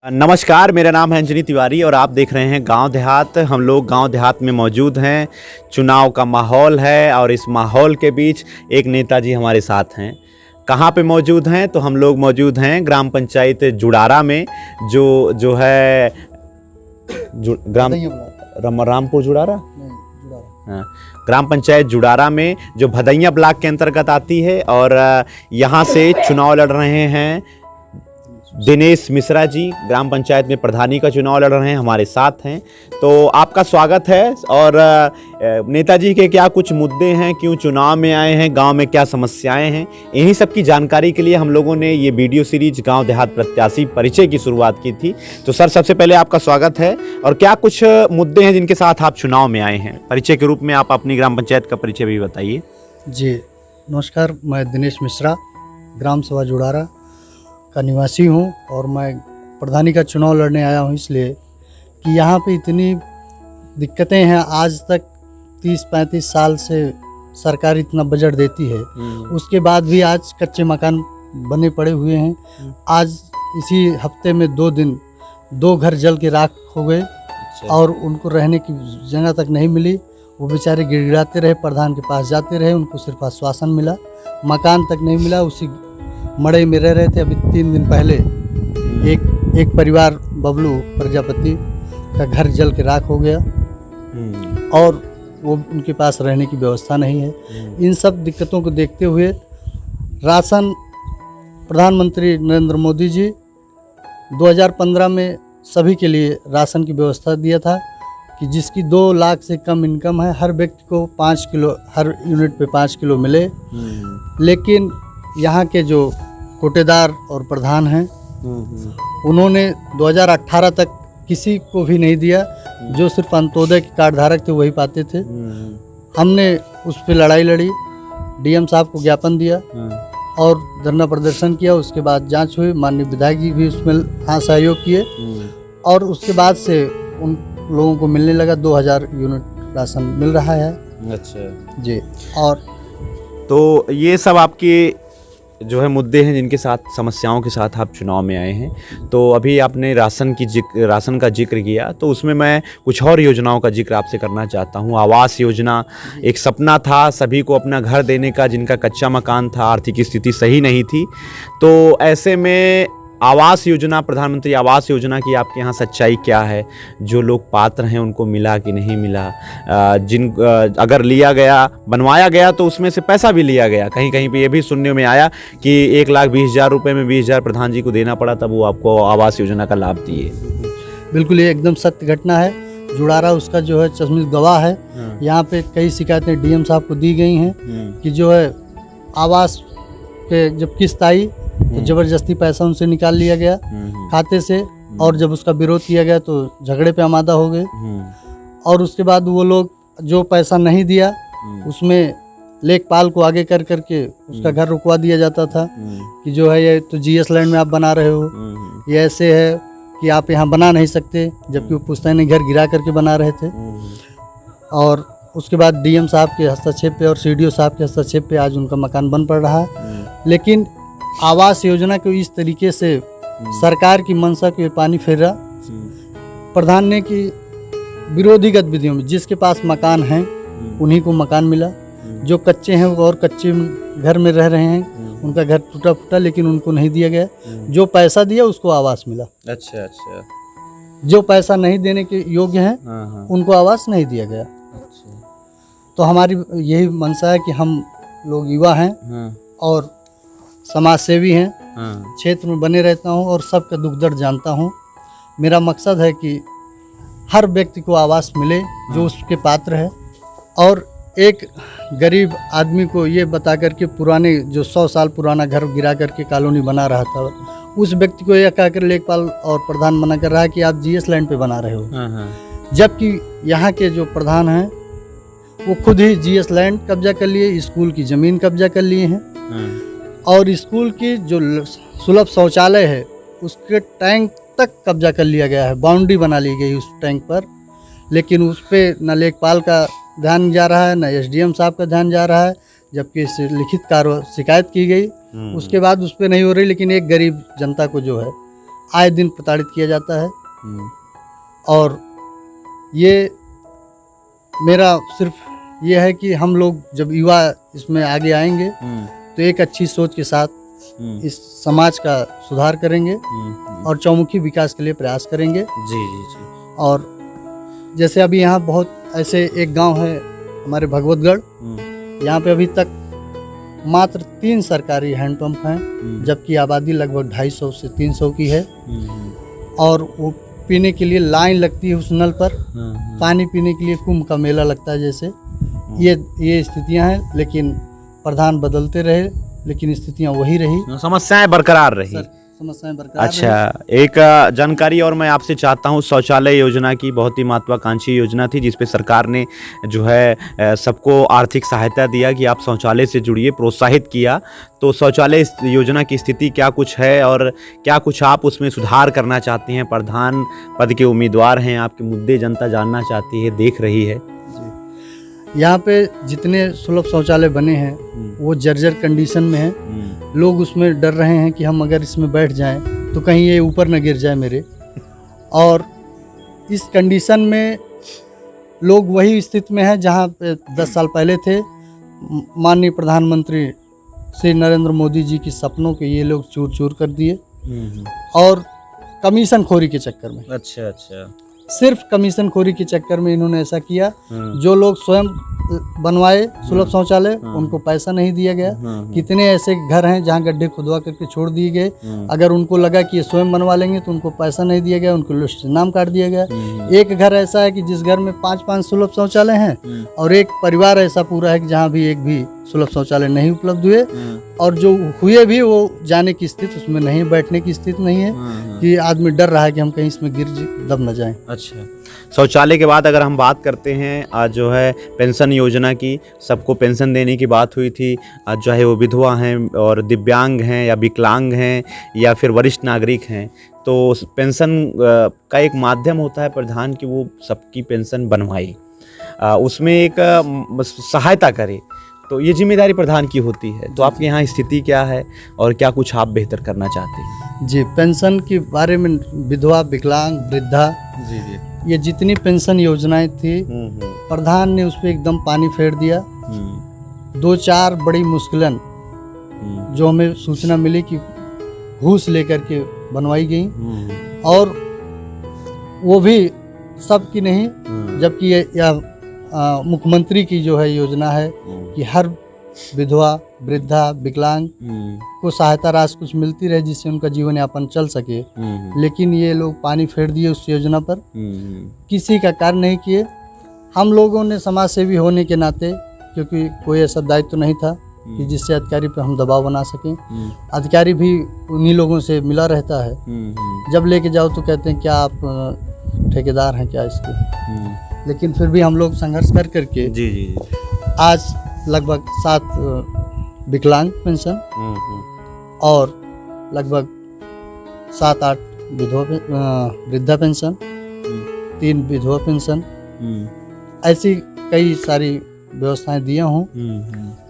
नमस्कार, मेरा नाम है अंजनी तिवारी और आप देख रहे हैं गांव देहात। हम लोग गांव देहात में मौजूद हैं। चुनाव का माहौल है और इस माहौल के बीच एक नेताजी हमारे साथ हैं। कहाँ पे मौजूद हैं? तो हम लोग मौजूद हैं ग्राम पंचायत जुड़ारा में, जो है रामपुर जुड़ारा, हाँ, ग्राम पंचायत जुड़ारा में जो भदैया ब्लॉक के अंतर्गत आती है। और यहाँ से चुनाव लड़ रहे हैं दिनेश मिश्रा जी, ग्राम पंचायत में प्रधानी का चुनाव लड़ रहे हैं, हमारे साथ हैं। तो आपका स्वागत है। और नेताजी के क्या कुछ मुद्दे हैं, क्यों चुनाव में आए हैं, गांव में क्या समस्याएं हैं, इन्हीं सब की जानकारी के लिए हम लोगों ने ये वीडियो सीरीज गांव देहात प्रत्याशी परिचय की शुरुआत की थी। तो सर, सबसे पहले आपका स्वागत है। और क्या कुछ मुद्दे हैं जिनके साथ आप चुनाव में आए हैं? परिचय के रूप में आप अपनी ग्राम पंचायत का परिचय भी बताइए। जी नमस्कार, मैं दिनेश मिश्रा ग्राम सभा जुड़ारा का निवासी हूँ और मैं प्रधानी का चुनाव लड़ने आया हूँ इसलिए कि यहाँ पे इतनी दिक्कतें हैं। आज तक 30-35 साल से सरकार इतना बजट देती है, उसके बाद भी आज कच्चे मकान बने पड़े हुए हैं। आज इसी हफ्ते में 2 दिन 2 घर जल के राख हो गए और उनको रहने की जगह तक नहीं मिली। वो बेचारे गिड़गिड़ाते रहे, प्रधान के पास जाते रहे, उनको सिर्फ आश्वासन मिला, मकान तक नहीं मिला। उसी मड़ई में रह रहे थे। अभी 3 दिन पहले एक परिवार बबलू प्रजापति का घर जल के राख हो गया और वो उनके पास रहने की व्यवस्था नहीं है। इन सब दिक्कतों को देखते हुए राशन प्रधानमंत्री नरेंद्र मोदी जी 2015 में सभी के लिए राशन की व्यवस्था दिया था कि जिसकी 2 लाख से कम इनकम है, हर व्यक्ति को 5 किलो, हर यूनिट पे 5 किलो मिले। लेकिन यहाँ के जो कोटेदार और प्रधान हैं, उन्होंने 2018 तक किसी को भी नहीं दिया। जो सिर्फ अंत्योदय के कार्ड धारक थे वही पाते थे। हमने उस पर लड़ाई लड़ी, डीएम साहब को ज्ञापन दिया और धरना प्रदर्शन किया। उसके बाद जांच हुई, माननीय विधायक जी भी उसमें सहयोग किए और उसके बाद से उन लोगों को मिलने लगा। 2000 यूनिट राशन मिल रहा है। अच्छा जी। और तो ये सब आपके जो है मुद्दे हैं जिनके साथ, समस्याओं के साथ आप चुनाव में आए हैं। तो अभी आपने राशन का जिक्र किया, तो उसमें मैं कुछ और योजनाओं का जिक्र आपसे करना चाहता हूँ। आवास योजना एक सपना था सभी को अपना घर देने का, जिनका कच्चा मकान था, आर्थिक स्थिति सही नहीं थी। तो ऐसे में आवास योजना, प्रधानमंत्री आवास योजना की आपके यहाँ सच्चाई क्या है? जो लोग पात्र हैं उनको मिला कि नहीं मिला? अगर लिया गया, बनवाया गया तो उसमें से पैसा भी लिया गया। कहीं कहीं पे ये भी सुनने में आया कि 1,20,000 रुपये में 20,000 प्रधान जी को देना पड़ा, तब वो आपको आवास योजना का लाभ दिए। बिल्कुल, ये एकदम सत्य घटना है। जुड़ारा उसका जो है चश्मिश गवाह है। यहाँ पे कई शिकायतें डीएम साहब को दी गई हैं कि जो है आवास के जब किस्त आई तो जबरदस्ती पैसा उनसे निकाल लिया गया खाते से, और जब उसका विरोध किया गया तो झगड़े पे आमादा हो गए। और उसके बाद वो लोग जो पैसा नहीं दिया उसमें लेखपाल को आगे कर करके उसका घर रुकवा दिया जाता था कि जो है ये तो जीएस लैंड में आप बना रहे हो, ये ऐसे है कि आप यहाँ बना नहीं सकते, जबकि वो पुश्तैनी घर गिरा करके बना रहे थे। और उसके बाद डीएम साहब के हस्तक्षेप पे और सीडीओ साहब के हस्तक्षेप पे आज उनका मकान बन पड़ रहा है। लेकिन आवास योजना को इस तरीके से सरकार की मंशा को पानी फेरा। प्रधान ने कि विरोधी गतिविधियों में जिसके पास मकान है उन्हीं को मकान मिला, जो कच्चे हैं और कच्चे घर में रह रहे हैं उनका घर टूटा फूटा, लेकिन उनको नहीं दिया गया। जो पैसा दिया उसको आवास मिला। अच्छा। जो पैसा नहीं देने के योग्य हैं उनको आवास नहीं दिया गया। तो हमारी यही मंशा है कि हम लोग युवा हैं और समाज सेवी हैं, क्षेत्र में बने रहता हूं और सबका दुख दर्द जानता हूं। मेरा मकसद है कि हर व्यक्ति को आवास मिले जो उसके पात्र है, और एक गरीब आदमी को ये बता करके पुराने जो 100 साल पुराना घर गिरा करके कॉलोनी बना रहा था, उस व्यक्ति को यह कहकर लेखपाल और प्रधान मना कर रहा है कि आप जीएस लैंड पे बना रहे हो। जबकि यहाँ के जो प्रधान हैं वो खुद ही जीएस लैंड कब्जा कर लिए, स्कूल की ज़मीन कब्जा कर लिए हैं और स्कूल की जो सुलभ शौचालय है उसके टैंक तक कब्जा कर लिया गया है। बाउंड्री बना ली गई उस टैंक पर, लेकिन उस पर न लेखपाल का ध्यान जा रहा है, न एसडीएम साहब का ध्यान जा रहा है। जबकि इससे लिखित शिकायत की गई, उसके बाद उस पर नहीं हो रही। लेकिन एक गरीब जनता को जो है आए दिन प्रताड़ित किया जाता है। हम्म, और ये मेरा सिर्फ ये है कि हम लोग जब युवा इसमें आगे आएंगे तो एक अच्छी सोच के साथ इस समाज का सुधार करेंगे और चौमुखी विकास के लिए प्रयास करेंगे। जी जी जी। और जैसे अभी यहाँ बहुत ऐसे एक गांव है हमारे भगवतगढ़, यहाँ पे अभी तक मात्र 3 सरकारी हैंडपंप हैं, जबकि आबादी लगभग 250 से 300 की है। और वो पीने के लिए लाइन लगती है उस नल पर, पानी पीने के लिए कुंभ का मेला लगता है जैसे। ये स्थितियां हैं, लेकिन प्रधान बदलते रहे लेकिन स्थितियां वही रही, समस्याएं बरकरार रही। समस्याएं बरकरार अच्छा, एक जानकारी और मैं आपसे चाहता हूँ, शौचालय योजना की बहुत ही महत्वाकांक्षी योजना थी जिसपे सरकार ने जो है सबको आर्थिक सहायता दिया कि आप शौचालय से जुड़िए, प्रोत्साहित किया। तो शौचालय योजना की स्थिति क्या कुछ है और क्या कुछ आप उसमें सुधार करना चाहते हैं? प्रधान पद के उम्मीदवार हैं, आपके मुद्दे जनता जानना चाहती है, देख रही है। यहाँ पे जितने सुलभ शौचालय बने हैं वो जर्जर कंडीशन में हैं। लोग उसमें डर रहे हैं कि हम अगर इसमें बैठ जाएं तो कहीं ये ऊपर न गिर जाए मेरे। और इस कंडीशन में लोग वही स्थिति में हैं जहाँ पे 10 साल पहले थे। माननीय प्रधानमंत्री श्री नरेंद्र मोदी जी की सपनों के ये लोग चूर चूर कर दिए, और कमीशन खोरी के चक्कर में, अच्छा अच्छा, सिर्फ कमीशन खोरी के चक्कर में इन्होंने ऐसा किया। जो लोग स्वयं बनवाए सुलभ शौचालय उनको पैसा नहीं दिया गया। कितने ऐसे घर हैं जहां गड्ढे खुदवा करके छोड़ दिए गए, अगर उनको लगा कि ये स्वयं बनवा लेंगे तो उनको पैसा नहीं दिया गया, उनको लिस्ट से नाम काट दिया गया। एक घर ऐसा है कि जिस घर में 5-5 सुलभ शौचालय हैं, और एक परिवार ऐसा पूरा है कि जहाँ भी एक भी सुलभ शौचालय नहीं उपलब्ध हुए, और जो हुए भी वो जाने की स्थिति उसमें नहीं, बैठने की स्थिति नहीं है कि आदमी डर रहा है कि हम कहीं इसमें गिर दब न जाएं। अच्छा, शौचालय के बाद अगर हम बात करते हैं, आज जो है पेंशन योजना की, सबको पेंशन देने की बात हुई थी। आज जो है वो विधवा हैं और दिव्यांग हैं या विकलांग हैं या फिर वरिष्ठ नागरिक हैं, तो पेंशन का एक माध्यम होता है प्रधान कि वो सबकी पेंशन बनवाए, उसमें एक सहायता करे, तो ये जिम्मेदारी प्रधान की होती है। तो आपके यहाँ स्थिति क्या है और क्या कुछ आप बेहतर करना चाहते हैं? जी, पेंशन के बारे में विधवा, विकलांग, वृद्धा, जी जी, ये जितनी पेंशन योजनाएं थी प्रधान ने उस पर एकदम पानी फेर दिया। 2-4 बड़ी मुश्किलें जो हमें सूचना मिली कि घूस लेकर के बनवाई गई, और वो भी सबकी नहीं, जबकि यह मुख्यमंत्री की जो है योजना है कि हर विधवा, वृद्धा, विकलांग को सहायता राशि कुछ मिलती रहे जिससे उनका जीवन यापन चल सके। लेकिन ये लोग पानी फेर दिए उस योजना पर, किसी का कार्य नहीं किए। हम लोगों ने समाज सेवी होने के नाते, क्योंकि कोई ऐसा दायित्व तो नहीं था कि जिससे अधिकारी पे हम दबाव बना सकें, अधिकारी भी उन्हीं लोगों से मिला रहता है। जब लेके जाओ तो कहते हैं क्या आप ठेकेदार हैं क्या इसके, लेकिन फिर भी हम लोग संघर्ष कर करके जी जी आज लगभग 7 विकलांग पेंशन और लगभग 7-8 वृद्धा पेंशन, 3 विधवा पेंशन, ऐसी कई सारी व्यवस्थाएं दिया हूँ।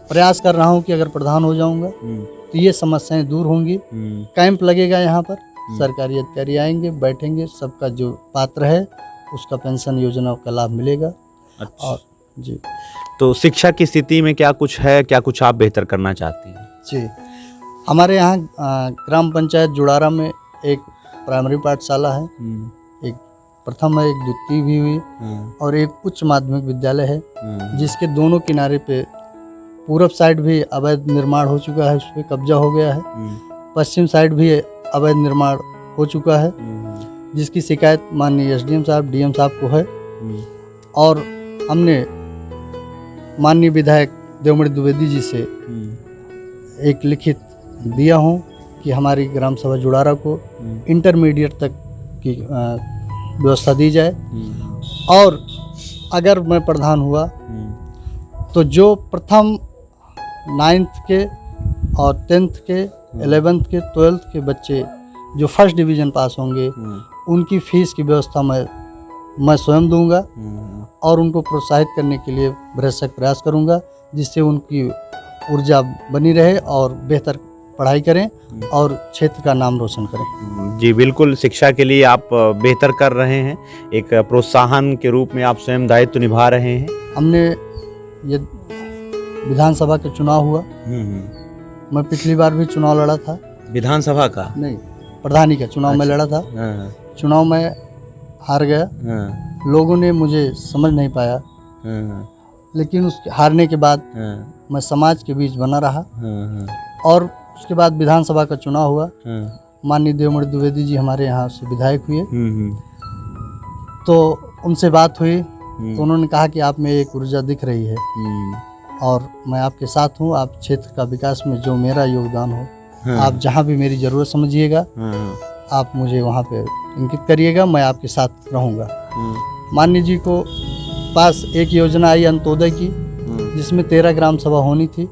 प्रयास कर रहा हूँ कि अगर प्रधान हो जाऊंगा तो ये समस्याएं दूर होंगी। कैंप लगेगा यहाँ पर, सरकारी अधिकारी आएंगे, बैठेंगे, सबका जो पात्र है उसका पेंशन योजना का लाभ मिलेगा। अच्छा। और जी, तो शिक्षा की स्थिति में क्या कुछ है, क्या कुछ आप बेहतर करना चाहते हैं? जी, हमारे यहाँ ग्राम पंचायत जुड़ारा में एक प्राइमरी पाठशाला है, एक प्रथम है, एक द्वितीय भी हुई, और एक उच्च माध्यमिक विद्यालय है, जिसके दोनों किनारे पे पूरब साइड भी अवैध निर्माण हो चुका है, उस पर कब्जा हो गया है। पश्चिम साइड भी अवैध निर्माण हो चुका है, जिसकी शिकायत माननीय एसडीएम साहब, डीएम साहब को है। और हमने माननीय विधायक देवमणि द्विवेदी जी से एक लिखित दिया हूँ कि हमारी ग्राम सभा जुड़ारा को इंटरमीडिएट तक की व्यवस्था दी जाए, और अगर मैं प्रधान हुआ तो जो प्रथम 9th के और 10th के, 11th के, 12th के बच्चे जो फर्स्ट डिवीज़न पास होंगे उनकी फ़ीस की व्यवस्था मैं स्वयं दूंगा, और उनको प्रोत्साहित करने के लिए भरसक प्रयास करूंगा, जिससे उनकी ऊर्जा बनी रहे और बेहतर पढ़ाई करें और क्षेत्र का नाम रोशन करें। जी बिल्कुल, शिक्षा के लिए आप बेहतर कर रहे हैं, एक प्रोत्साहन के रूप में आप स्वयं दायित्व निभा रहे हैं। हमने ये विधानसभा का चुनाव हुआ, मैं पिछली बार भी चुनाव लड़ा था। विधानसभा का नहीं, प्रधानी का चुनाव में लड़ा था। चुनाव में हार गया। लोगों ने मुझे समझ नहीं पाया, लेकिन उस हारने के बाद मैं समाज के बीच बना रहा। और उसके बाद विधानसभा का चुनाव हुआ। माननीय देवमणि द्विवेदी जी हमारे यहाँ से विधायक हुए, तो उनसे बात हुई तो उन्होंने कहा कि आप में एक ऊर्जा दिख रही है और मैं आपके साथ हूँ। आप क्षेत्र का विकास में जो मेरा योगदान हो, आप जहाँ भी मेरी ज़रूरत समझिएगा, आप मुझे वहाँ पे इंगित करिएगा, मैं आपके साथ रहूँगा। माननीय जी को पास एक योजना आई अंत्योदय की, जिसमें 13 ग्राम सभा होनी थी।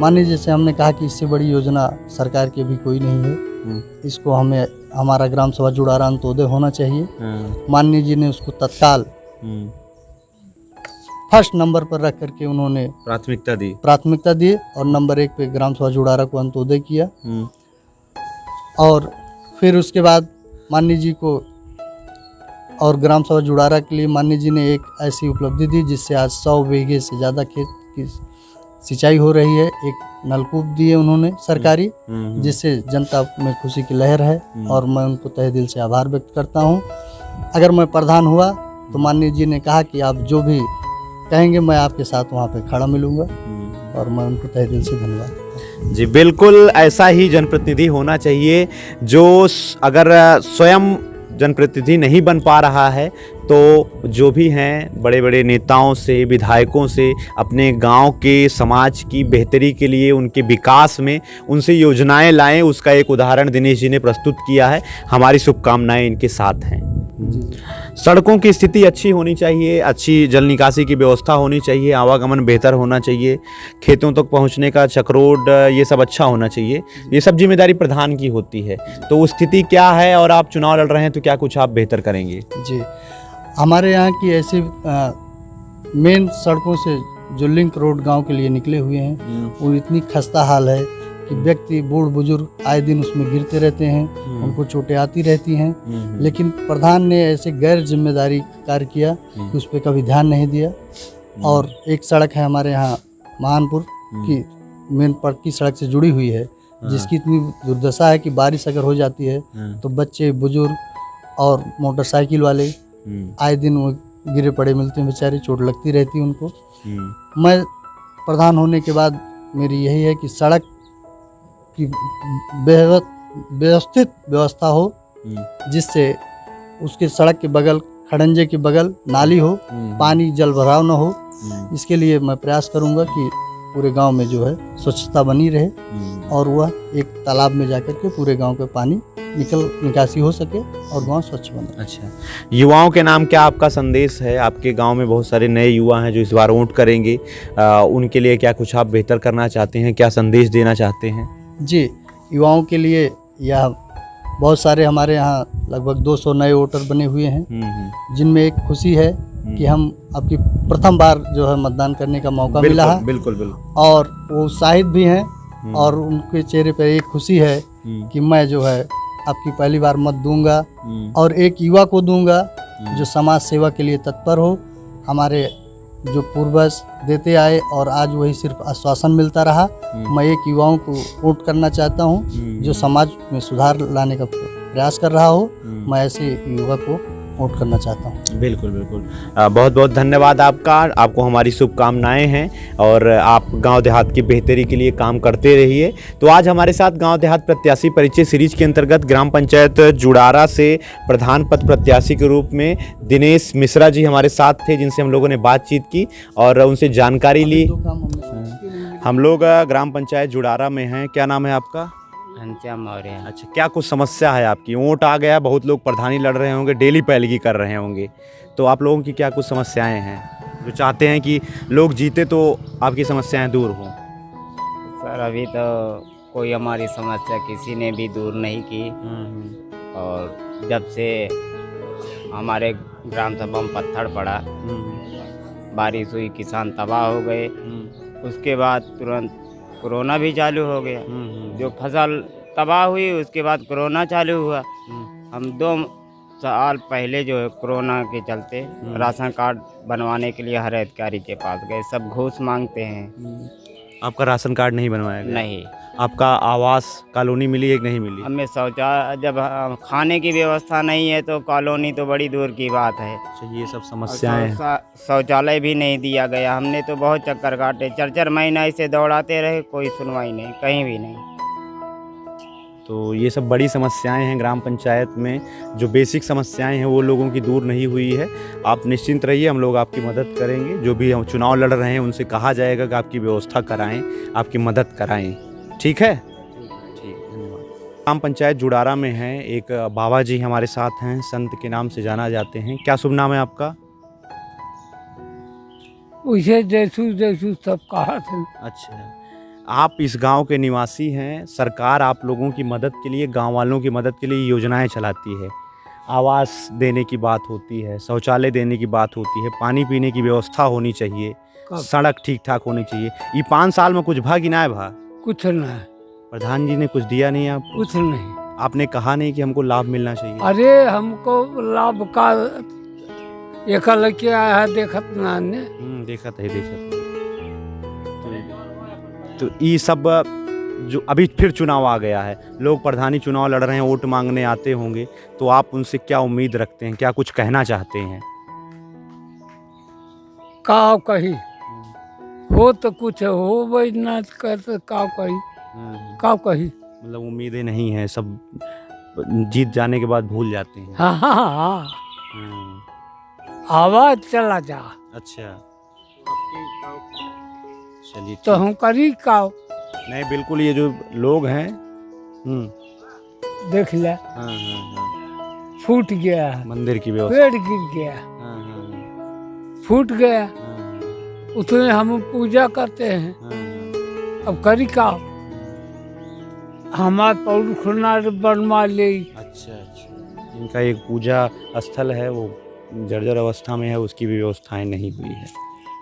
माननीय जी से हमने कहा कि इससे बड़ी योजना सरकार की भी कोई नहीं है, इसको हमें हमारा ग्राम सभा जुड़ारा अंत्योदय होना चाहिए। माननीय जी ने उसको तत्काल फर्स्ट नंबर पर रख करके उन्होंने प्राथमिकता दी और नंबर 1 पे ग्राम सभा जुड़ारा को अंत्योदय किया। और फिर उसके बाद माननीय जी को और ग्राम सभा जुड़ारा के लिए माननीय जी ने एक ऐसी उपलब्धि दी जिससे आज 100 बीघे से ज़्यादा खेत की सिंचाई हो रही है। एक नलकूप दिए उन्होंने सरकारी, जिससे जनता में खुशी की लहर है और मैं उनको तहे दिल से आभार व्यक्त करता हूँ। अगर मैं प्रधान हुआ तो माननीय जी ने कहा कि आप जो भी कहेंगे मैं आपके साथ वहाँ पे खड़ा मिलूँगा और मैं उनको तहे दिल से धन्यवाद। जी बिल्कुल, ऐसा ही जनप्रतिनिधि होना चाहिए जो अगर स्वयं जनप्रतिनिधि नहीं बन पा रहा है तो जो भी हैं बड़े बड़े नेताओं से, विधायकों से अपने गांव के समाज की बेहतरी के लिए, उनके विकास में उनसे योजनाएं लाएं, उसका एक उदाहरण दिनेश जी ने प्रस्तुत किया है। हमारी शुभकामनाएं इनके साथ हैं। सड़कों की स्थिति अच्छी होनी चाहिए, अच्छी जल निकासी की व्यवस्था होनी चाहिए, आवागमन बेहतर होना चाहिए, खेतों तक पहुंचने का चक्रोड ये सब अच्छा होना चाहिए। ये सब जिम्मेदारी प्रधान की होती है। तो वो स्थिति क्या है और आप चुनाव लड़ रहे हैं तो क्या कुछ आप बेहतर करेंगे? जी, हमारे यहाँ की ऐसी मेन सड़कों से जो लिंक रोड गांव के लिए निकले हुए हैं वो इतनी खस्ता हाल है कि व्यक्ति बूढ़ बुजुर्ग आए दिन उसमें गिरते रहते हैं, उनको चोटें आती रहती हैं। लेकिन प्रधान ने ऐसे गैर जिम्मेदारी कार्य किया कि उस पर कभी ध्यान नहीं दिया। और एक सड़क है हमारे यहाँ महानपुर की, मेन पक्की सड़क से जुड़ी हुई है, जिसकी इतनी दुर्दशा है कि बारिश अगर हो जाती है तो बच्चे, बुजुर्ग और मोटरसाइकिल वाले आए दिन वो गिरे पड़े मिलते हैं, बेचारे चोट लगती रहती है उनको। मैं प्रधान होने के बाद मेरी यही है कि सड़क की व्यवस्थित व्यवस्था हो, जिससे उसके सड़क के बगल, खड़ंजे के बगल नाली हो, पानी जल भराव न हो। इसके लिए मैं प्रयास करूंगा कि पूरे गांव में जो है स्वच्छता बनी रहे और वह एक तालाब में जाकर के पूरे गांव के पानी निकासी हो सके और गांव स्वच्छ बने। अच्छा, युवाओं के नाम क्या आपका संदेश है? आपके गांव में बहुत सारे नए युवा हैं जो इस बार वोट करेंगे, उनके लिए क्या कुछ आप बेहतर करना चाहते हैं, क्या संदेश देना चाहते हैं? जी, युवाओं के लिए यह बहुत सारे हमारे यहाँ लगभग 200 नए वोटर बने हुए हैं, जिनमें एक खुशी है कि हम आपकी प्रथम बार जो है मतदान करने का मौका मिला है। बिल्कुल बिल्कुल। और वो उत्साहित भी हैं और उनके चेहरे पर एक खुशी है कि मैं जो है आपकी पहली बार मत दूंगा और एक युवा को दूंगा जो समाज सेवा के लिए तत्पर हो। हमारे जो पूर्वज देते आए और आज वही सिर्फ आश्वासन मिलता रहा। मैं एक युवाओं को वोट करना चाहता हूं जो समाज में सुधार लाने का प्रयास कर रहा हो। मैं ऐसे युवा को वोट करना चाहता हूं। बिल्कुल बिल्कुल, बहुत बहुत धन्यवाद आपका। आपको हमारी शुभकामनाएं हैं और आप गांव देहात की बेहतरी के लिए काम करते रहिए। तो आज हमारे साथ गांव देहात प्रत्याशी परिचय सीरीज के अंतर्गत ग्राम पंचायत जुड़ारा से प्रधान पद प्रत्याशी के रूप में दिनेश मिश्रा जी हमारे साथ थे, जिनसे हम लोगों ने बातचीत की और उनसे जानकारी ली। हम लोग ग्राम पंचायत जुड़ारा में हैं। क्या नाम है आपका? घनश्याम मौर्य। अच्छा, क्या कुछ समस्या है आपकी? वोट आ गया, बहुत लोग प्रधानी लड़ रहे होंगे, डेली पैलगी कर रहे होंगे, तो आप लोगों की क्या कुछ समस्याएं हैं जो चाहते हैं कि लोग जीते तो आपकी समस्याएं दूर हों? सर, अभी तो कोई हमारी समस्या किसी ने भी दूर नहीं की। और जब से हमारे ग्राम सभा में पत्थर पड़ा, बारिश हुई, किसान तबाह हो गए, उसके बाद तुरंत कोरोना भी चालू हो गया। जो फसल तबाह हुई उसके बाद कोरोना चालू हुआ। हम 2 साल पहले जो है कोरोना के चलते राशन कार्ड बनवाने के लिए हर अधिकारी के पास गए, सब घूस मांगते हैं। आपका राशन कार्ड नहीं बनवाया गया? नहीं। आपका आवास कॉलोनी मिली एक नहीं मिली? हमें जब खाने की व्यवस्था नहीं है तो कॉलोनी तो बड़ी दूर की बात है। अच्छा, ये सब समस्याएं हैं। शौचालय भी नहीं दिया गया। हमने तो बहुत चक्कर काटे, 4-4 महीना इसे दौड़ाते रहे, कोई सुनवाई नहीं, कहीं भी नहीं। तो ये सब बड़ी समस्याएं हैं ग्राम पंचायत में, जो बेसिक समस्याएं हैं वो लोगों की दूर नहीं हुई है। आप निश्चिंत रहिए, हम लोग आपकी मदद करेंगे। जो भी हम चुनाव लड़ रहे हैं उनसे कहा जाएगा कि आपकी व्यवस्था कराएं, आपकी मदद कराएं। ठीक है? ठीक, धन्यवाद। ग्राम पंचायत जुड़ारा में है एक बाबा जी हमारे साथ हैं, संत के नाम से जाना जाते हैं। क्या शुभ नाम है आपका? उसे जैसू सब कहा थे। अच्छा, आप इस गांव के निवासी हैं। सरकार आप लोगों की मदद के लिए, गांव वालों की मदद के लिए योजनाएं चलाती है। आवास देने की बात होती है, शौचालय देने की बात होती है, पानी पीने की व्यवस्था होनी चाहिए, सड़क ठीक ठाक होनी चाहिए। ये 5 साल में कुछ भा कि ना भा? कुछ नहीं। प्रधान जी ने कुछ दिया नहीं आपको? कुछ नहीं। आपने कहा नहीं कि हमको लाभ मिलना चाहिए? अरे हमको लाभ का एक लड़के आया है, देखत ना ने। देखत है। तो ये सब जो अभी फिर चुनाव आ गया है, लोग प्रधानी चुनाव लड़ रहे हैं, वोट मांगने आते होंगे, तो आप उनसे क्या उम्मीद रखते हैं, क्या कुछ कहना चाहते हैं? का कही हो तो कुछ हो, वही ना कर का कही। मतलब उम्मीदें नहीं है, सब जीत जाने के बाद भूल जाते हैं। हाँ। आवाज चला जा। अच्छा, चलिए तो हम करी का? नहीं, बिल्कुल। ये जो लोग हैं देख ले, फूट गया है, मंदिर की व्यवस्था, पेड़ गिर गया, फूट गया, उसमें हम पूजा करते हैं। अब करी का? हमारे पौड़ खुना बनवा ले। अच्छा, इनका एक पूजा स्थल है, वो जर्जर अवस्था में है, उसकी भी व्यवस्थाएं नहीं हुई है।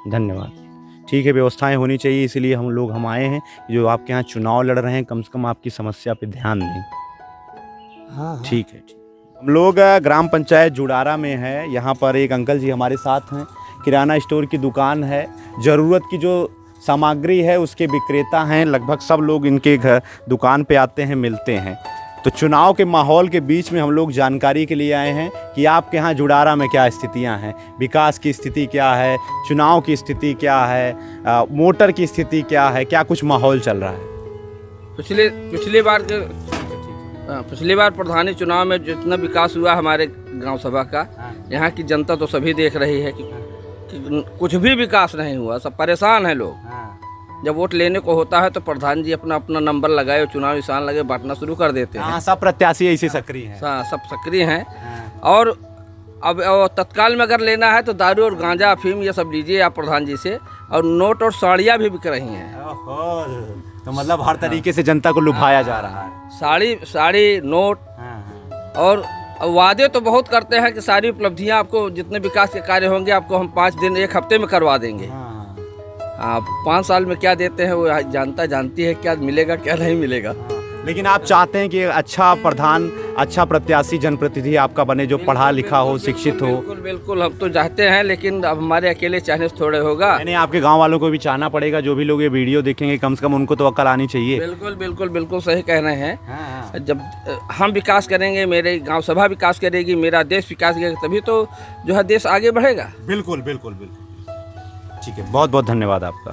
धन्यवाद। ठीक है, व्यवस्थाएं होनी चाहिए, इसीलिए हम आए हैं। जो आपके यहाँ चुनाव लड़ रहे हैं, कम से कम आपकी समस्या पे ध्यान दें। हाँ। ठीक है। हम लोग ग्राम पंचायत जुड़ारा में है। यहाँ पर एक अंकल जी हमारे साथ हैं, किराना स्टोर की दुकान है। ज़रूरत की जो सामग्री है उसके विक्रेता हैं। लगभग सब लोग इनके घर दुकान पे आते हैं, मिलते हैं। तो चुनाव के माहौल के बीच में हम लोग जानकारी के लिए आए हैं कि आपके यहाँ जुड़ारा में क्या स्थितियाँ हैं, विकास की स्थिति क्या है, चुनाव की स्थिति क्या है, मोटर की स्थिति क्या है, क्या कुछ माहौल चल रहा है। पिछली बार प्रधानी चुनाव में जितना विकास हुआ हमारे गांव सभा का, यहाँ की जनता तो सभी देख रही है कि कुछ भी विकास नहीं हुआ। सब परेशान है लोग। जब वोट लेने को होता है तो प्रधान जी अपना नंबर लगाए और चुनाव निशान लगे बांटना शुरू कर देते हैं। सब प्रत्याशी ऐसे सक्रिय हैं। सब सक्रिय हैं। और अब तत्काल में अगर लेना है तो दारू और गांजा अफीम ये सब लीजिए आप प्रधान जी से। और नोट और साड़ियाँ भी बिक रही हैं। तो मतलब हर तरीके से जनता को लुभाया जा रहा है। साड़ी नोट। और वादे तो बहुत करते हैं कि सारी उपलब्धियां आपको, जितने विकास के कार्य होंगे आपको हम 5 दिन 1 हफ्ते में करवा देंगे। 5 साल में क्या देते हैं वो जनता जानती है, क्या मिलेगा क्या नहीं मिलेगा। लेकिन आप चाहते हैं कि अच्छा प्रधान, अच्छा प्रत्याशी, जनप्रतिनिधि आपका बने, जो पढ़ा लिखा हो, शिक्षित हो। बिल्कुल हम तो चाहते हैं, लेकिन अब हमारे अकेले चाहने से थोड़े होगा। नहीं, आपके गांव वालों को भी चाहना पड़ेगा। जो भी लोग ये वीडियो देखेंगे, कम से कम उनको तो अकल आनी चाहिए। बिल्कुल सही कह रहे हैं। जब हम विकास करेंगे, मेरे गाँव सभा विकास करेगी, मेरा देश विकास करेगा, तभी तो जो है देश आगे बढ़ेगा। बिल्कुल। ठीक है, बहुत बहुत धन्यवाद आपका।